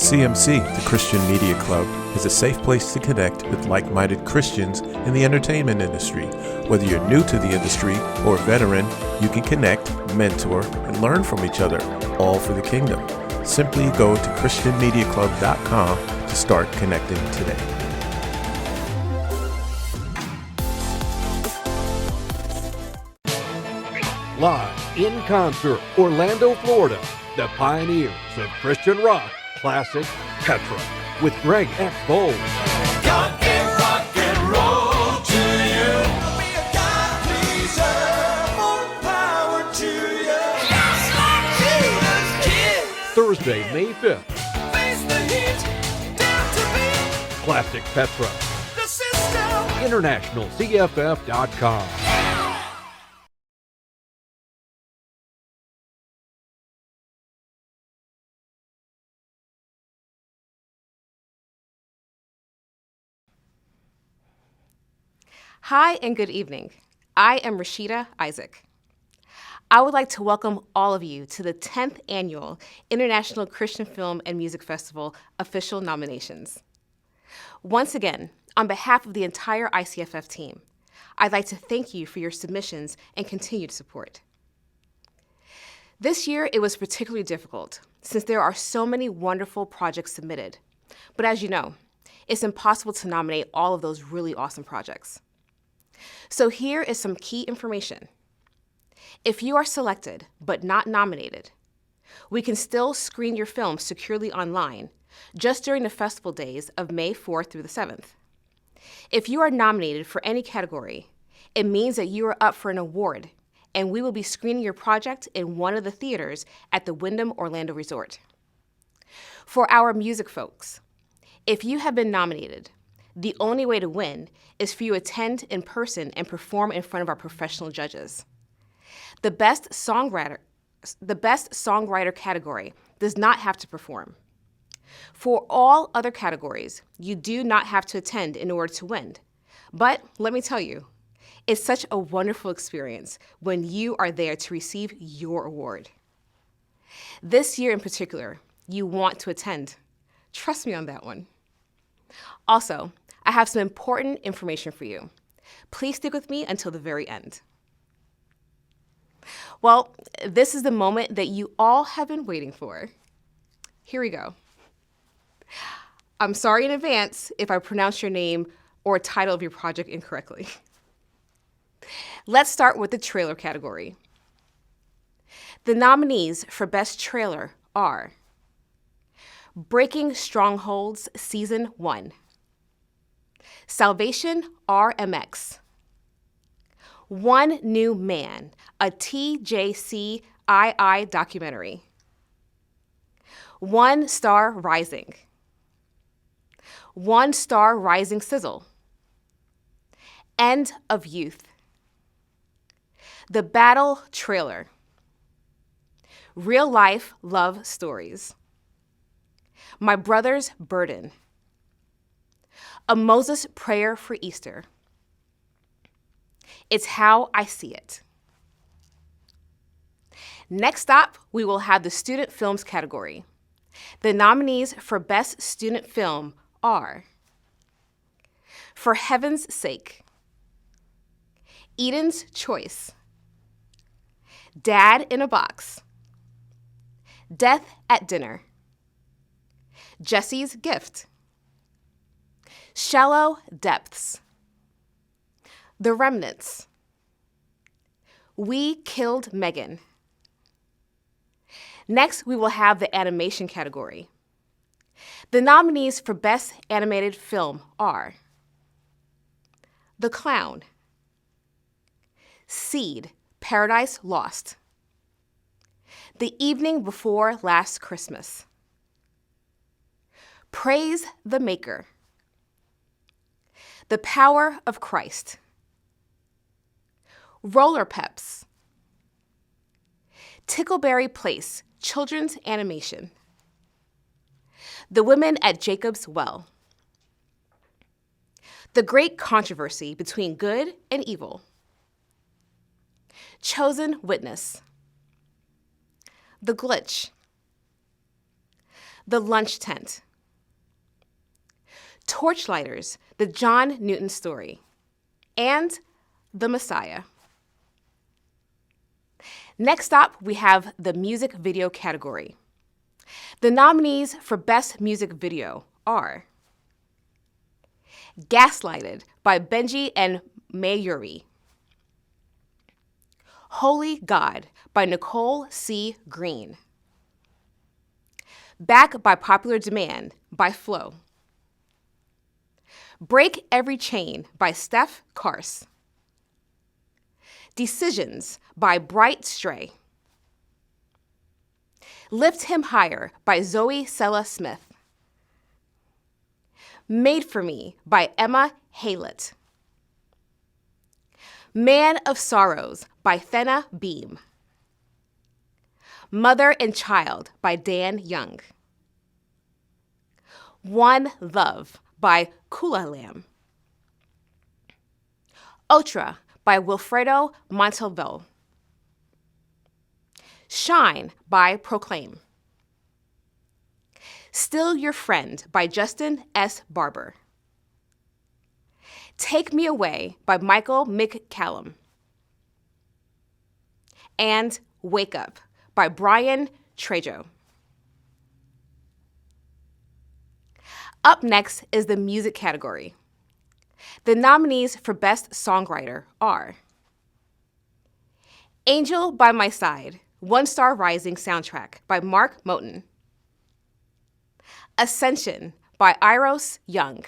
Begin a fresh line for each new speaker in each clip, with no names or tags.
CMC, the Christian Media Club, is a safe place to connect with like-minded Christians in the entertainment industry. Whether you're new to the industry or a veteran, you can connect, mentor, and learn from each other, all for the kingdom. Simply go to christianmediaclub.com to start connecting today.
Live in concert, Orlando, Florida, the pioneers of Christian rock, classic Petra, with Greg F. Bowles.
God can rock and roll to you. Be a God pleaser, more power to you. Just like Jesus did.
Thursday, May 5th.
Face the heat, down to beat.
Classic Petra.
The system.
International CFF.com.
Hi and good evening. I am Rashida Isaac. I would like to welcome all of you to the 10th Annual International Christian Film and Music Festival official nominations. Once again, on behalf of the entire ICFF team, I'd like to thank you for your submissions and continued support. This year, it was particularly difficult since there are so many wonderful projects submitted. But as you know, it's impossible to nominate all of those really awesome projects. So here is some key information. If you are selected but not nominated, we can still screen your film securely online just during the festival days of May 4th through the 7th. If you are nominated for any category, it means that you are up for an award, and we will be screening your project in one of the theaters at the Wyndham Orlando Resort. For our music folks, if you have been nominated, the only way to win is for you to attend in person and perform in front of our professional judges. The best songwriter category does not have to perform. For all other categories, you do not have to attend in order to win. But let me tell you, it's such a wonderful experience when you are there to receive your award. This year in particular, you want to attend. Trust me on that one. Also, I have some important information for you. Please stick with me until the very end. Well, this is the moment that you all have been waiting for. Here we go. I'm sorry in advance if I pronounce your name or title of your project incorrectly. Let's start with the trailer category. The nominees for Best Trailer are Breaking Strongholds Season 1, Salvation RMX, One New Man, a TJCII documentary, One Star Rising, One Star Rising Sizzle, End of Youth, The Battle Trailer, Real Life Love Stories, My Brother's Burden, A Moses Prayer for Easter, It's How I See It. Next up, we will have the Student Films category. The nominees for Best Student Film are For Heaven's Sake, Eden's Choice, Dad in a Box, Death at Dinner, Jesse's Gift, Shallow Depths, The Remnants, We Killed Megan. Next, we will have the animation category. The nominees for Best Animated Film are The Clown, Seed, Paradise Lost, The Evening Before Last Christmas, Praise the Maker, The Power of Christ, Roller Peps, Tickleberry Place Children's Animation, The Women at Jacob's Well, The Great Controversy Between Good and Evil, Chosen Witness, The Glitch, The Lunch Tent. Torchlighters, the John Newton Story, and The Messiah. Next up, we have the music video category. The nominees for Best Music Video are Gaslighted by Benji and Mayuri, Holy God by Nicole C. Green, Back by Popular Demand by Flo, Break Every Chain by Steph Kars, Decisions by Bright Stray, Lift Him Higher by Zoe Sella Smith, Made for Me by Emma Haylett, Man of Sorrows by Fenna Beam, Mother and Child by Dan Young, One Love by Kula Lamb, Otra by Wilfredo Montalvo, Shine by Proclaim, Still Your Friend by Justin S. Barber, Take Me Away by Michael McCallum, and Wake Up by Brian Trejo. Up next is the music category. The nominees for Best Songwriter are Angel by My Side, One Star Rising soundtrack by Mark Moten, Ascension by Iros Young,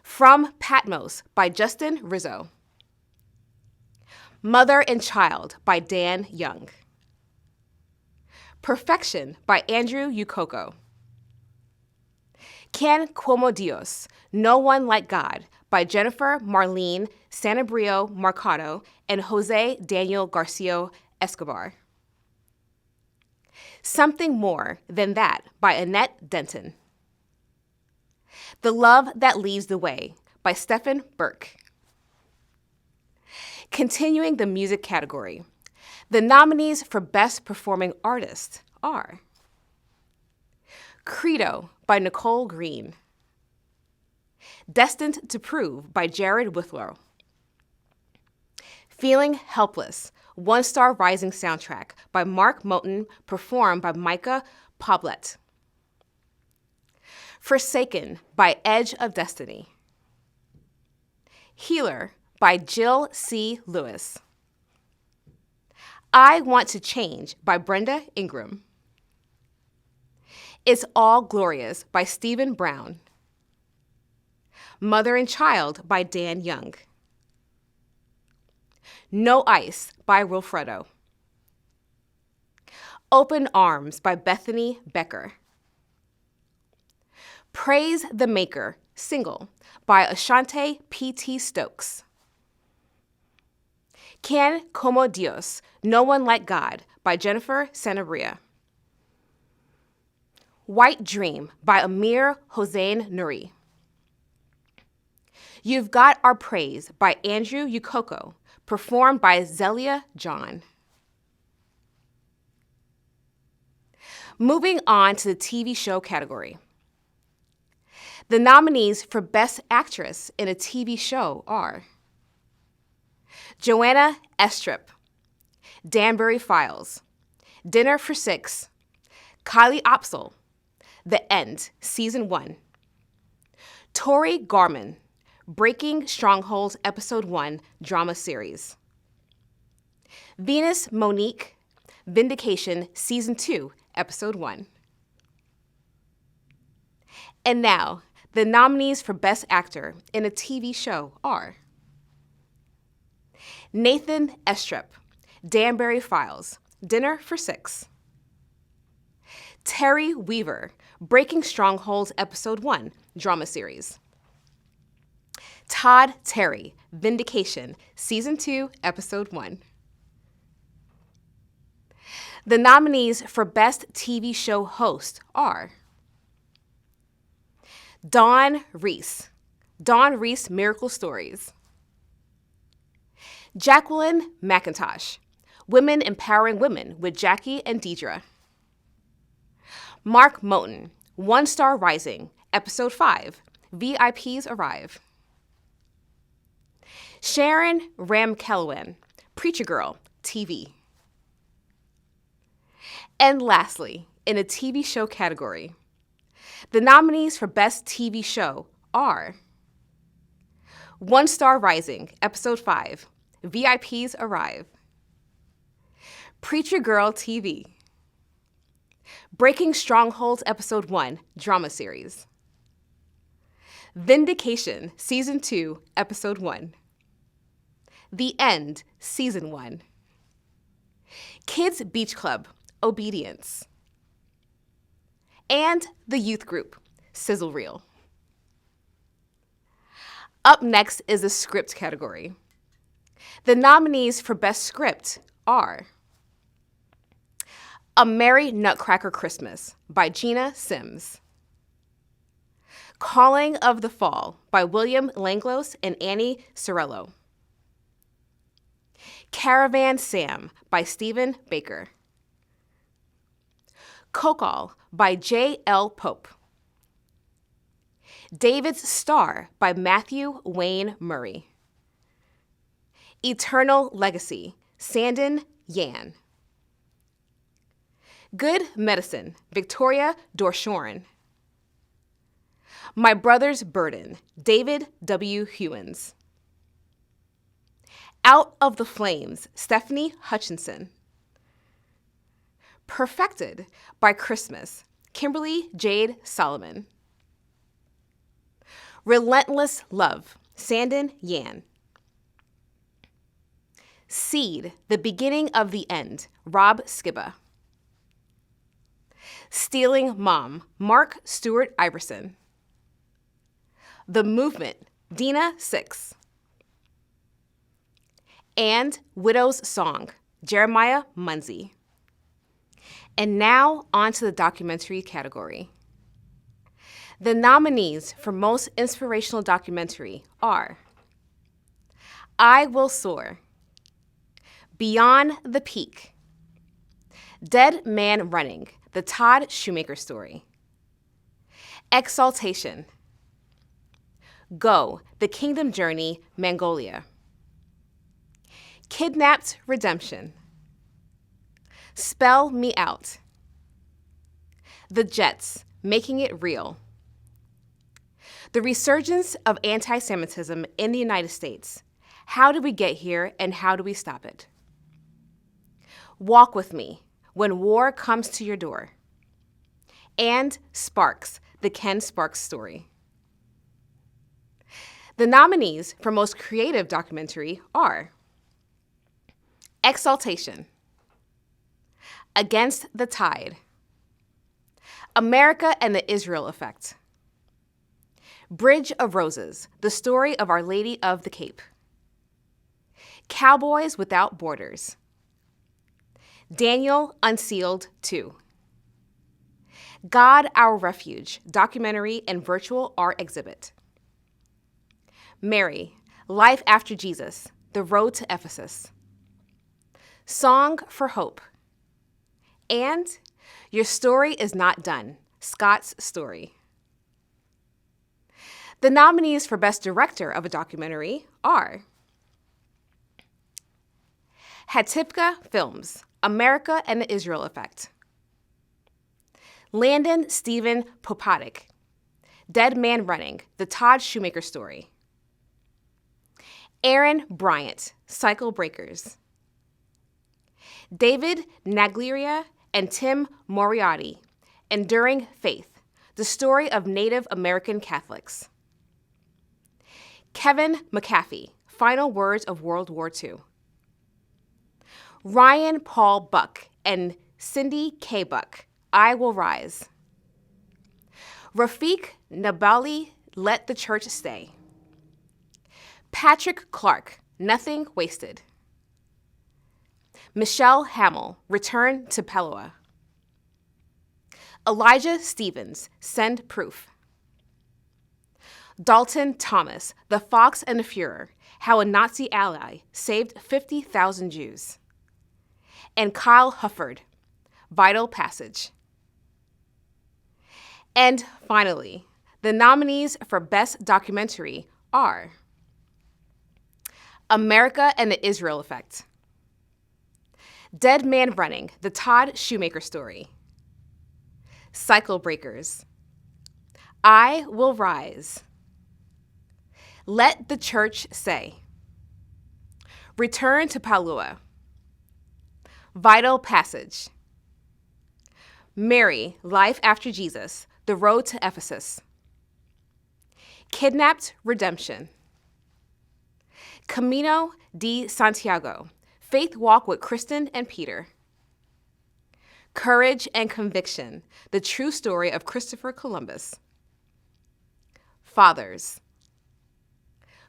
From Patmos by Justin Rizzo, Mother and Child by Dan Young, Perfection by Andrew Ukoko, Can Como Dios, No One Like God by Jennifer Marlene Sanabrio Marcado and Jose Daniel Garcia Escobar, Something More Than That by Annette Denton, The Love That Leads the Way by Stephen Burke. Continuing the music category, the nominees for Best Performing Artist are Credo by Nicole Green, Destined to Prove by Jared Withrow, Feeling Helpless, One Star Rising soundtrack by Mark Moten, performed by Micah Poblet, Forsaken by Edge of Destiny, Healer by Jill C. Lewis, I Want to Change by Brenda Ingram, It's All Glorious by Stephen Brown, Mother and Child by Dan Young, No Ice by Wilfredo, Open Arms by Bethany Becker, Praise the Maker, single by Ashante P.T. Stokes, Can Como Dios, No One Like God by Jennifer Sanabria, White Dream by Amir Hossein Nuri, You've Got Our Praise by Andrew Ukoko, performed by Zelia John. Moving on to the TV show category. The nominees for Best Actress in a TV show are Joanna Estrip, Danbury Files, Dinner for Six, Kylie Opsel, The End, Season 1, Tori Garman, Breaking Strongholds Episode 1 drama series, Venus Monique, Vindication Season 2, Episode 1. And now, the nominees for Best Actor in a TV show are Nathan Estrip, Danbury Files, Dinner for Six, Terry Weaver, Breaking Strongholds Episode 1 drama series, Todd Terry, Vindication, Season 2, Episode 1. The nominees for Best TV Show Host are Dawn Reese, Miracle Stories, Jacqueline McIntosh, Women Empowering Women with Jackie and Deidre, Mark Moten, One Star Rising, Episode 5, VIPs Arrive. Sharon Ramkelwin, Preacher Girl, TV. And lastly, in the TV show category, the nominees for Best TV Show are One Star Rising, Episode 5, VIPs Arrive. Preacher Girl TV. Breaking Strongholds Episode 1, Drama Series. Vindication, Season 2, Episode 1. The End, Season 1. Kids Beach Club, Obedience. And the youth group, Sizzle Reel. Up next is the script category. The nominees for Best Script are A Merry Nutcracker Christmas by Gina Sims. Calling of the Fall by William Langlos and Annie Sorello. Caravan Sam by Stephen Baker. Kokol by J.L. Pope. David's Star by Matthew Wayne Murray. Eternal Legacy, Sandon Yan. Good Medicine, Victoria Dorshoren. My Brother's Burden, David W. Hewins. Out of the Flames, Stephanie Hutchinson. Perfected by Christmas, Kimberly Jade Solomon. Relentless Love, Sandon Yan. Seed, The Beginning of the End, Rob Skiba. Stealing Mom, Mark Stewart Iverson. The Movement, Dina Six. And Widow's Song, Jeremiah Munsey. And now on to the documentary category. The nominees for Most Inspirational Documentary are I Will Soar, Beyond the Peak, Dead Man Running, The Todd Shoemaker Story, Exaltation, Go, The Kingdom Journey, Mongolia, Kidnapped Redemption, Spell Me Out, The Jets, Making It Real, The Resurgence of Anti-Semitism in the United States. How did we get here and how do we stop it? Walk With Me, When War Comes to Your Door, and Sparks, The Ken Sparks Story. The nominees for Most Creative Documentary are Exaltation, Against the Tide, America and the Israel Effect, Bridge of Roses, The Story of Our Lady of the Cape, Cowboys Without Borders, Daniel Unsealed 2, God Our Refuge, documentary and virtual art exhibit, Mary, Life After Jesus, The Road to Ephesus, Song for Hope, and Your Story Is Not Done, Scott's Story. The nominees for Best Director of a Documentary are Hatipka Films, America and the Israel Effect, Landon Stephen Popatic, Dead Man Running, The Todd Shoemaker Story, Aaron Bryant, Cycle Breakers, David Nagliria and Tim Moriarty, Enduring Faith, The Story of Native American Catholics, Kevin McAfee, Final Words of World War II, Ryan Paul Buck and Cindy K. Buck, I Will Rise, Rafiq Nabali, Let the Church Stay, Patrick Clark, Nothing Wasted, Michelle Hamill, Return to Peloa, Elijah Stevens, Send Proof, Dalton Thomas, The Fox and the Fuhrer, How a Nazi Ally Saved 50,000 Jews, and Kyle Hufford, Vital Passage. And finally, the nominees for Best Documentary are America and the Israel Effect, Dead Man Running, the Todd Shoemaker Story, Cycle Breakers, I Will Rise, Let the Church Say, Return to Palua, Vital Passage, Mary, Life After Jesus, The Road to Ephesus, Kidnapped Redemption, Camino de Santiago, Faith Walk with Kristen and Peter, Courage and Conviction, The True Story of Christopher Columbus, Fathers,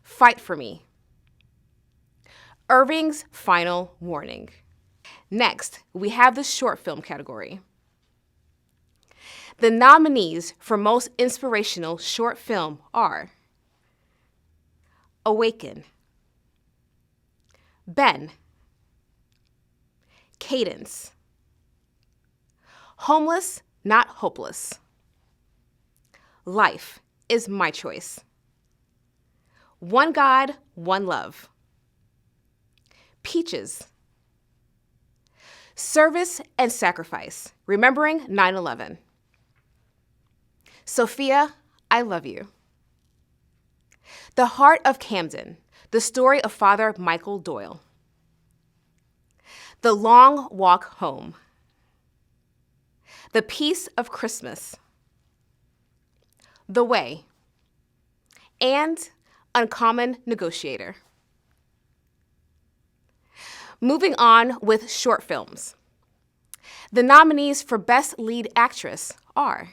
Fight for Me, Irving's Final Warning. Next, we have the short film category. The nominees for Most Inspirational Short Film are Awaken, Ben, Cadence, Homeless, Not Hopeless, Life is My Choice, One God, One Love, Peaches, Service and Sacrifice, Remembering 9/11, Sophia, I Love You, The Heart of Camden, the story of Father Michael Doyle, The Long Walk Home, The Peace of Christmas, The Way, and Uncommon Negotiator. Moving on with short films. The nominees for Best Lead Actress are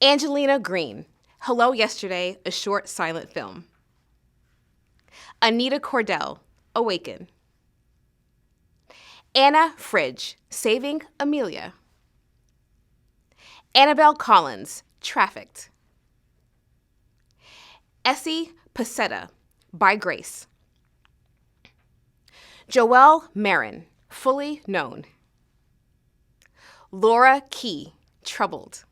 Angelina Green, Hello Yesterday, a short silent film, Anita Cordell, Awaken, Anna Fridge, Saving Amelia, Annabelle Collins, Trafficked, Essie Pasetta, By Grace, Joelle Marin, Fully Known, Laura Key, Troubled,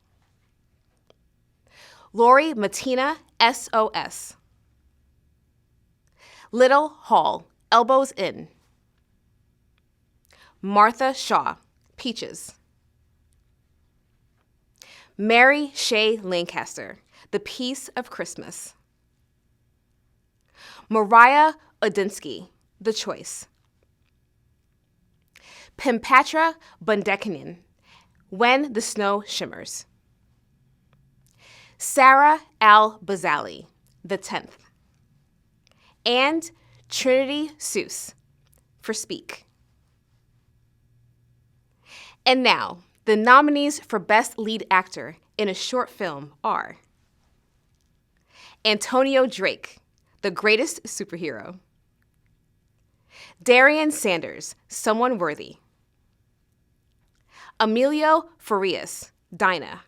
Lori Matina, SOS, Little Hall, Elbows In, Martha Shaw, Peaches, Mary Shea Lancaster, The Peace of Christmas, Mariah Odinsky, The Choice, Pimpatra Bundekinen, When the Snow Shimmers, Sarah Al-Bazali, The 10th, and Trinity Seuss for Speak. And now, the nominees for Best Lead Actor in a Short Film are Antonio Drake, The Greatest Superhero, Darian Sanders, Someone Worthy, Emilio Farias, Dinah,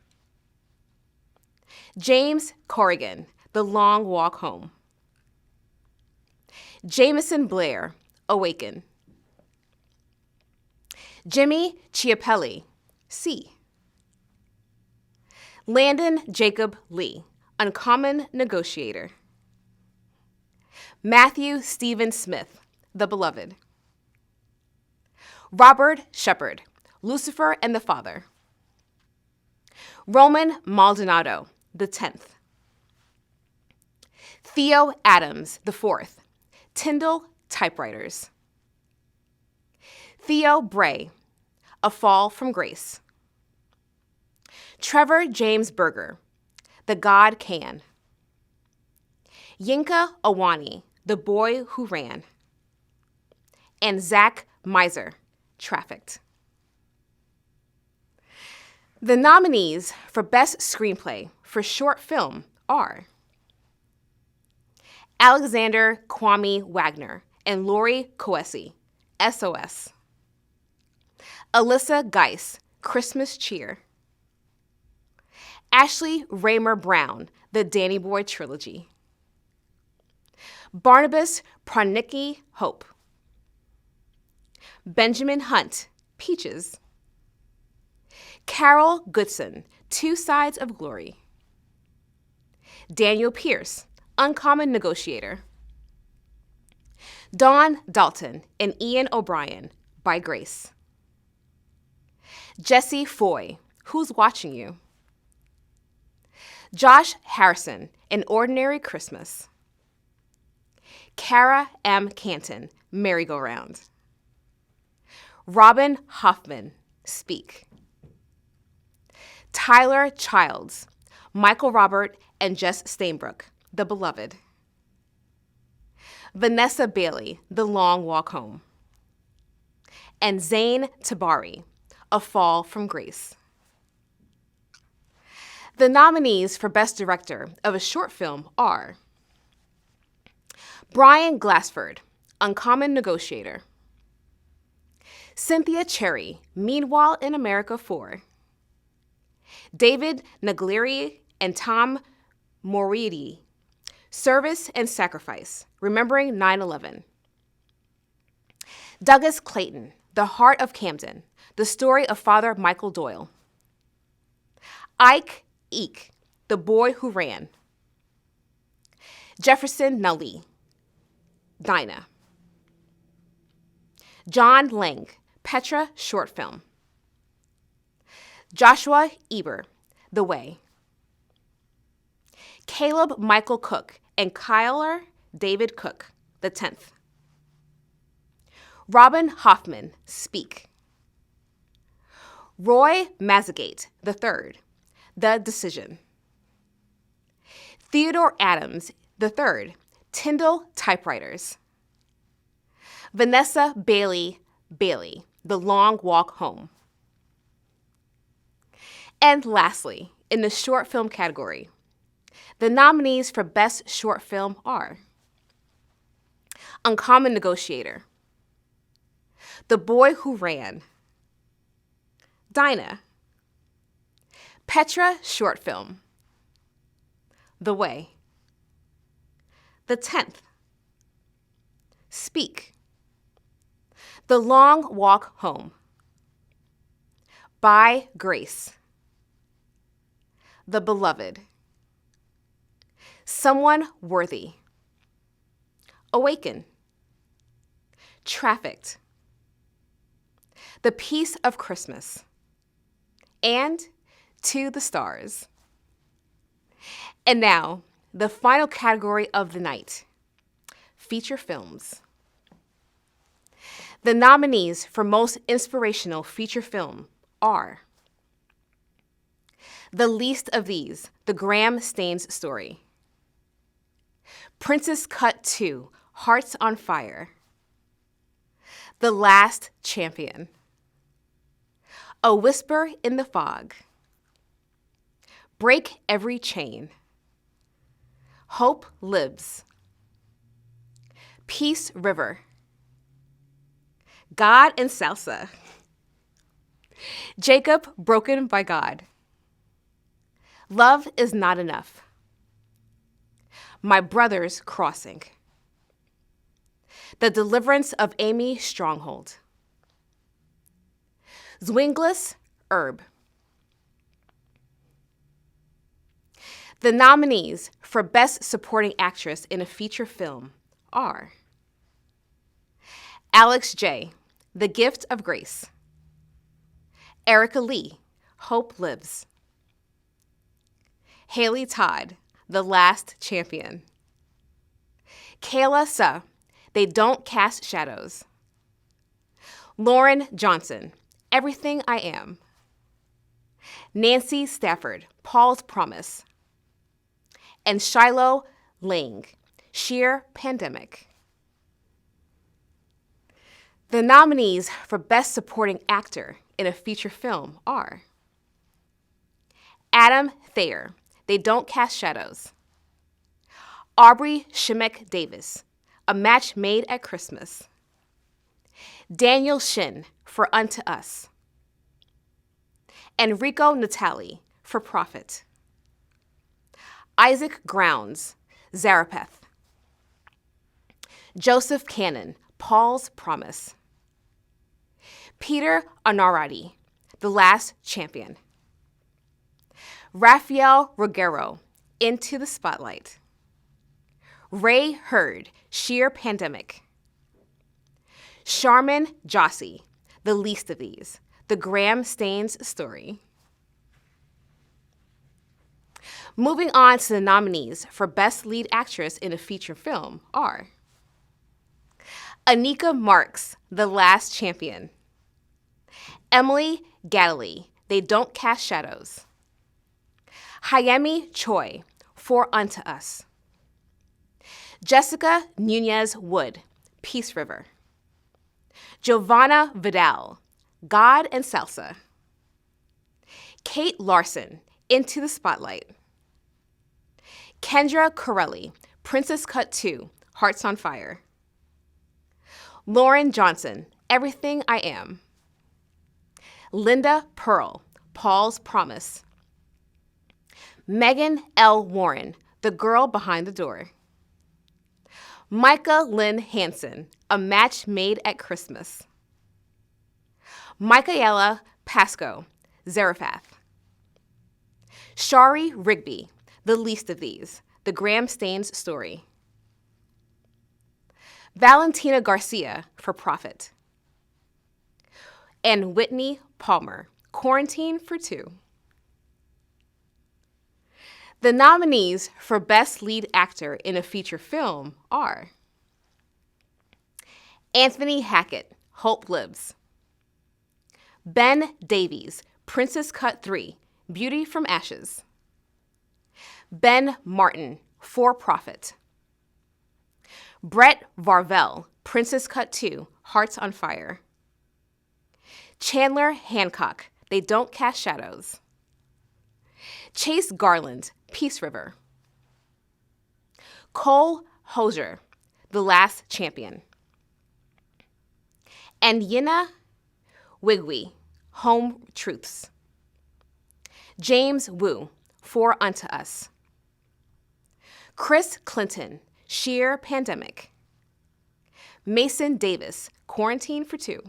James Corrigan, The Long Walk Home, Jameson Blair, Awaken, Jimmy Chiapelli, C, Landon Jacob Lee, Uncommon Negotiator, Matthew Stephen Smith, The Beloved, Robert Shepard, Lucifer and the Father, Roman Maldonado, The 10th, Theo Adams, The 4th, Tyndall Typewriters, Theo Bray, A Fall from Grace, Trevor James Berger, The God Can, Yinka Awani, The Boy Who Ran, and Zach Miser, Trafficked. The nominees for Best Screenplay for Short Film are Alexander Kwame Wagner and Lori Coesi, SOS, Alyssa Geis, Christmas Cheer, Ashley Raymer Brown, The Danny Boy Trilogy, Barnabas Pranicki Hope, Benjamin Hunt, Peaches, Carol Goodson, Two Sides of Glory. Daniel Pierce, Uncommon Negotiator. Dawn Dalton and Ian O'Brien, By Grace. Jesse Foy, Who's Watching You? Josh Harrison, An Ordinary Christmas. Kara M. Canton, Merry-Go-Round. Robin Hoffman, Speak. Tyler Childs, Michael Robert and Jess Stainbrook, The Beloved. Vanessa Bailey, The Long Walk Home. And Zayn Tabari, A Fall from Grace. The nominees for Best Director of a Short Film are Brian Glassford, Uncommon Negotiator. Cynthia Cherry, Meanwhile in America 4. David Naglieri and Tom Moridi, Service and Sacrifice, Remembering 9/11. Douglas Clayton, The Heart of Camden, The Story of Father Michael Doyle. Ike Eek, The Boy Who Ran. Jefferson Nully, Dinah. John Lang, Petra Short Film. Joshua Eber, The Way. Caleb Michael Cook and Kyler David Cook, The 10th. Robin Hoffman, Speak. Roy Mazagate, The 3rd, The Decision. Theodore Adams, The 3rd, Tyndall Typewriters. Vanessa Bailey, The Long Walk Home. And lastly, in the short film category, the nominees for Best Short Film are Uncommon Negotiator, The Boy Who Ran, Dinah, Petra Short Film, The Way, The 10th, Speak, The Long Walk Home, By Grace, The Beloved, Someone Worthy, Awaken, Trafficked, The Peace of Christmas, and To the Stars. And now, the final category of the night, feature films. The nominees for Most Inspirational Feature Film are The Least of These, The Graham Staines Story. Princess Cut 2, Hearts on Fire. The Last Champion. A Whisper in the Fog. Break Every Chain. Hope Lives. Peace River. God and Salsa. Jacob Broken by God. Love is Not Enough. My Brother's Crossing. The Deliverance of Amy Stronghold. Zwinglis Herb. The nominees for Best Supporting Actress in a Feature Film are Alex J., The Gift of Grace. Erica Lee, Hope Lives. Haley Todd, The Last Champion. Kayla Suh, They Don't Cast Shadows. Lauren Johnson, Everything I Am. Nancy Stafford, Paul's Promise. And Shiloh Lang, Sheer Pandemic. The nominees for Best Supporting Actor in a Feature Film are Adam Thayer, They Don't Cast Shadows. Aubrey Shemek Davis, A Match Made at Christmas. Daniel Shin, For Unto Us. Enrico Natali, For Profit. Isaac Grounds, Zarephath. Joseph Cannon, Paul's Promise. Peter Anarati, The Last Champion. Rafael Ruggiero, Into the Spotlight. Ray Hurd, Sheer Pandemic. Charmin Jossi, The Least of These, The Graham Staines Story. Moving on to the nominees for Best Lead Actress in a Feature Film are Anika Marks, The Last Champion. Emily Gadley, They Don't Cast Shadows. Hayami Choi, For Unto Us. Jessica Nunez Wood, Peace River. Giovanna Vidal, God and Salsa. Kate Larson, Into the Spotlight. Kendra Corelli, Princess Cut 2, Hearts on Fire. Lauren Johnson, Everything I Am. Linda Pearl, Paul's Promise. Megan L. Warren, The Girl Behind the Door. Micah Lynn Hansen, A Match Made at Christmas. Michaela Pasco, Zarephath. Shari Rigby, The Least of These, The Graham Staines Story. Valentina Garcia, For Profit. And Whitney Palmer, Quarantine for Two. The nominees for Best Lead Actor in a Feature Film are Anthony Hackett, Hope Lives. Ben Davies, Princess Cut 3, Beauty from Ashes. Ben Martin, For Profit. Brett Varvel, Princess Cut 2, Hearts on Fire. Chandler Hancock, They Don't Cast Shadows. Chase Garland, Peace River. Cole Hosier, The Last Champion. And Yina Wigwe, Home Truths. James Wu, For Unto Us. Chris Clinton, Sheer Pandemic. Mason Davis, Quarantine for Two.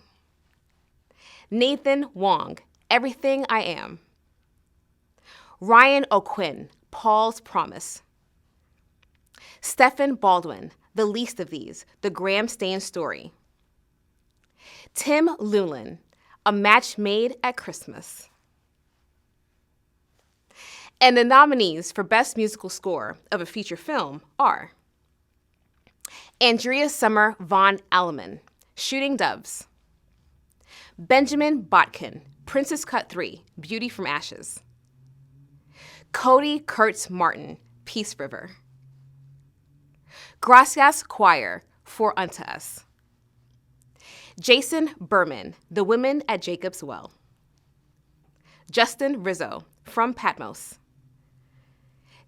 Nathan Wong, Everything I Am. Ryan O'Quinn, Paul's Promise. Stephen Baldwin, The Least of These, The Graham Staines Story. Tim Llewellyn, A Match Made at Christmas. And the nominees for Best Musical Score of a Feature Film are Andrea Summer Von Alleman, Shooting Doves. Benjamin Botkin, Princess Cut 3, Beauty from Ashes. Cody Kurtz Martin, Peace River. Gracias Choir, For Unto Us. Jason Berman, The Women at Jacob's Well. Justin Rizzo, From Patmos.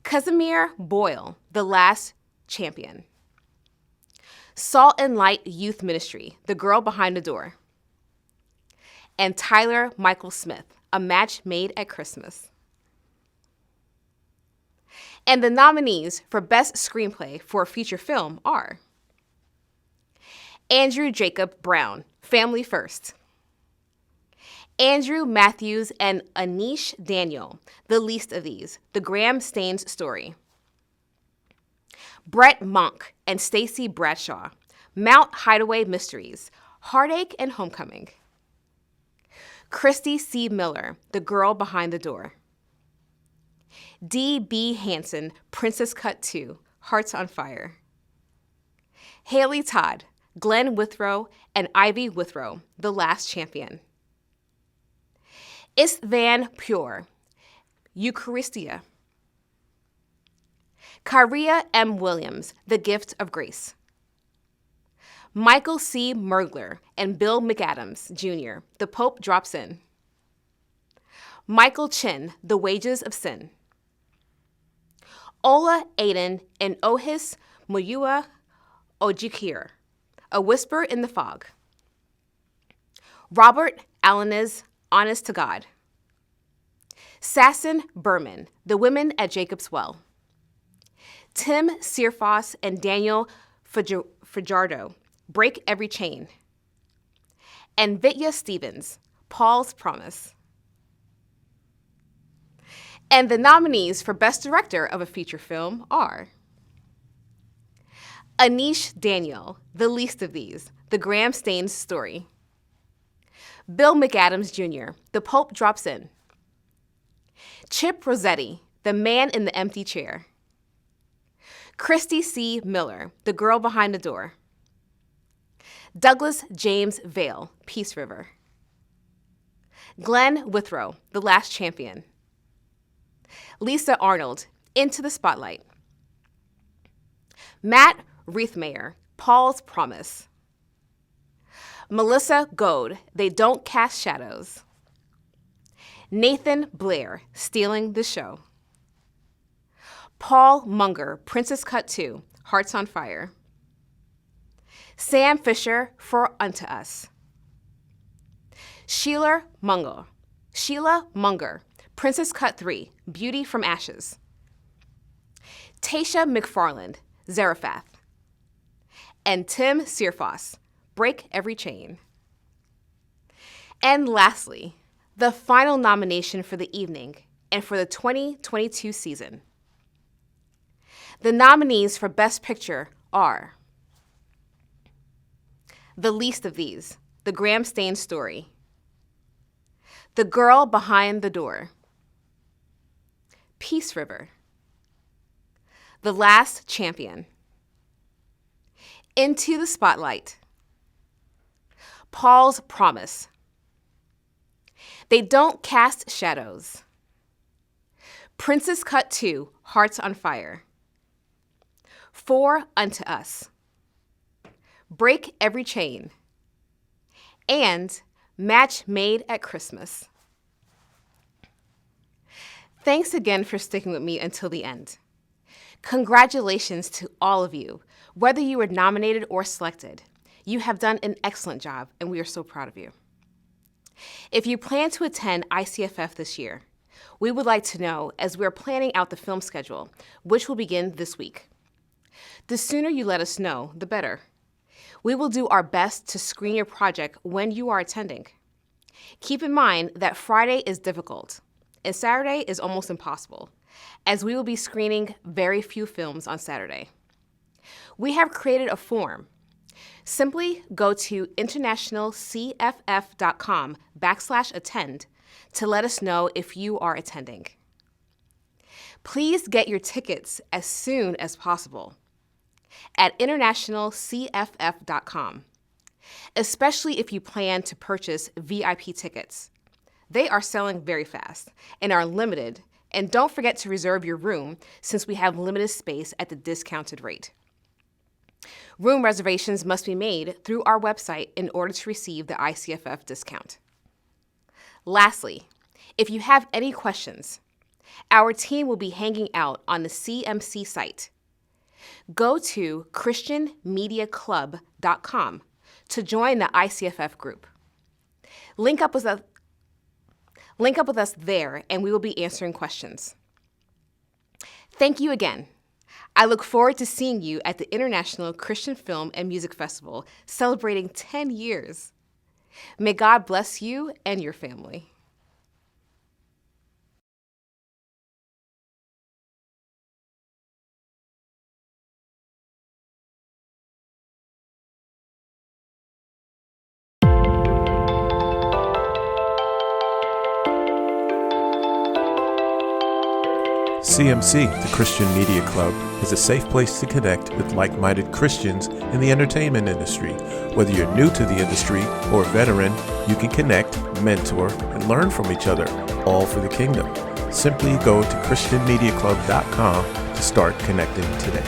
Casimir Boyle, The Last Champion. Salt and Light Youth Ministry, The Girl Behind the Door. And Tyler Michael Smith, A Match Made at Christmas. And the nominees for Best Screenplay for a Feature Film are Andrew Jacob Brown, Family First. Andrew Matthews and Anish Daniel, The Least of These, The Graham Staines Story. Brett Monk and Stacey Bradshaw, Mount Hideaway Mysteries, Heartache and Homecoming. Christy C. Miller, The Girl Behind the Door. D.B. Hansen, Princess Cut 2, Hearts on Fire. Haley Todd, Glenn Withrow and Ivy Withrow, The Last Champion. Istvan Pure, Eucharistia. Karia M. Williams, The Gift of Grace. Michael C. Mergler and Bill McAdams, Jr., The Pope Drops In. Michael Chin, The Wages of Sin. Ola Aiden and Ohis Muyua Ojikir, A Whisper in the Fog. Robert Alanis, Honest to God. Sasson Berman, The Women at Jacob's Well. Tim Searfoss and Daniel Fajardo, Break Every Chain. And Vitya Stevens, Paul's Promise. And the nominees for Best Director of a Feature Film are Anish Daniel, The Least of These, The Graham Staines Story. Bill McAdams Jr., The Pope Drops In. Chip Rossetti, The Man in the Empty Chair. Christy C. Miller, The Girl Behind the Door. Douglas James Vale, Peace River. Glenn Withrow, The Last Champion. Lisa Arnold, Into the Spotlight. Matt Reithmeyer, Paul's Promise. Melissa Goad, They Don't Cast Shadows. Nathan Blair, Stealing the Show. Paul Munger, Princess Cut 2, Hearts on Fire. Sam Fisher, For Unto Us. Sheila Munger, Princess Cut 3, Beauty from Ashes. Tasha McFarland, Zarephath. And Tim Searfoss, Break Every Chain. And lastly, the final nomination for the evening and for the 2022 season. The nominees for Best Picture are The Least of These, The Graham Staines Story. The Girl Behind the Door. Peace River. The Last Champion. Into the Spotlight. Paul's Promise. They Don't Cast Shadows. Princess Cut 2, Hearts on Fire. For Unto Us. Break Every Chain. And Match Made at Christmas. Thanks again for sticking with me until the end. Congratulations to all of you, whether you were nominated or selected. You have done an excellent job, and we are so proud of you. If you plan to attend ICFF this year, we would like to know as we are planning out the film schedule, which will begin this week. The sooner you let us know, the better. We will do our best to screen your project when you are attending. Keep in mind that Friday is difficult, and Saturday is almost impossible, as we will be screening very few films on Saturday. We have created a form. Simply go to internationalcff.com/attend to let us know if you are attending. Please get your tickets as soon as possible at internationalcff.com, especially if you plan to purchase VIP tickets. They are selling very fast and are limited, and don't forget to reserve your room since we have limited space at the discounted rate. Room reservations must be made through our website in order to receive the ICFF discount. Lastly, if you have any questions, our team will be hanging out on the CMC site. Go to christianmediaclub.com to join the ICFF group. Link up with us there, and we will be answering questions. Thank you again. I look forward to seeing you at the International Christian Film and Music Festival, celebrating 10 years. May God bless you and your family.
CMC, the Christian Media Club, is a safe place to connect with like-minded Christians in the entertainment industry. Whether you're new to the industry or a veteran, you can connect, mentor, and learn from each other, all for the kingdom. Simply go to christianmediaclub.com to start connecting today.